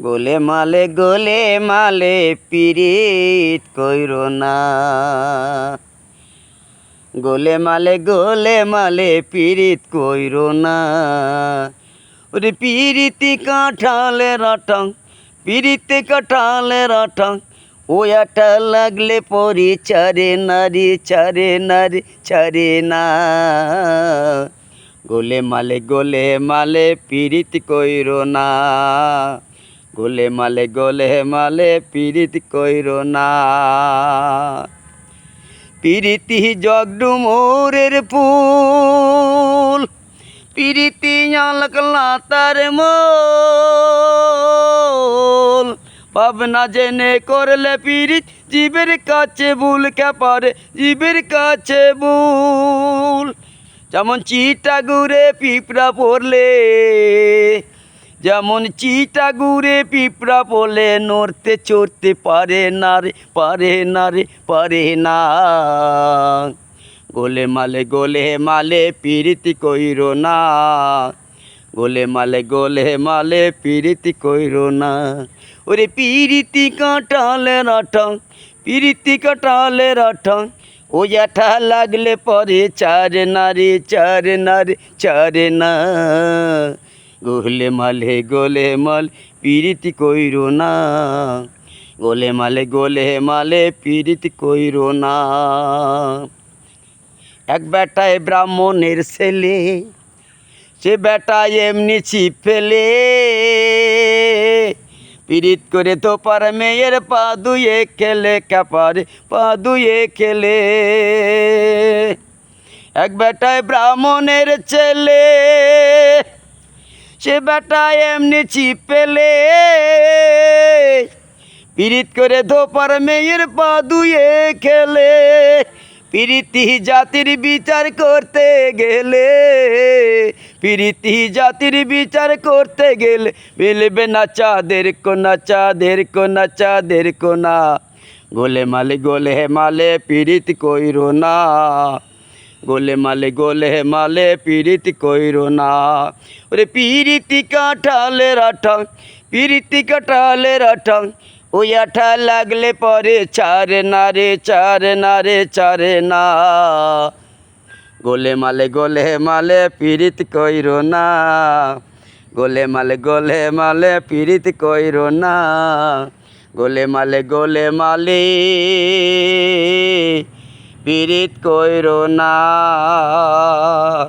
গোলে মালে পিরিত কইরো না। গোলে মালে পিরিত কইরো না। ওরে পিরিতি কাঁঠালের আটা, পিরিতে কাঁঠালের আটা, ওয়াটা লাগলে পরি চারে নারী চারে না। গোলে মালে পিরিত কইরো না। গোলে মালে পিরিত কইরো না। পিরিতি জগডুমুরের ফুল, পিরিতি আলকলা তার মোল। ভাবনা জেনে করলে পিরিত জীবের কাছে ভুল পারে, জীবের কাছে ভুল। যেমন চিটা গুড়ে পিঁপড়া পড়লে, যেমন চিটা গুড়ে পিঁপড়া পড়লে নড়তে চড়তে পারে না রে, পারে না। গোলে মালে পিরিতি কইরো না। গোলে মালে পিরিতি কইরো না। ওরে পিরিতি কাঁঠালের আটা, পিরিতি কাঁঠালের আটা, ও আঠা লাগলে পরে চারে না। গোলে মালে পিরিতি কইরো না। গোলে মালে পিরিতি কইরো না। এক বেটায় ব্রাহ্মণের ছেলে, সে বেটা এমনি ছিপ ফেলে, পিরিত করে তো পার মেয়ের পা দুয়ে খেলে, কাপারে পা দুয়ে খেলে। এক বেটায় ব্রাহ্মণের ছেলে, সে বেটা এমনি ছিপ ফেলে, পিরিত করে ধোপার মেয়ের পা দুয়ে খেলে। পিরিতি জাতির বিচার করতে গেলে, পিরিতি জাতির বিচার করতে গেলে, মিলবে না চাঁদের কোনা। গোলে মালে পিরিত কইরো না। গোলে মালে পিরিত কইরো না। ওরে পিরিতি কাঁঠালের আটা, পিরিতি কাঁঠালের আটা, ওই আঠা লাগলে পরে চারে না। গোলে মালে পিরিত কইরো না। গোলে মালে পিরিত কইরো না। গোলে মালে পিরিত কইরো না।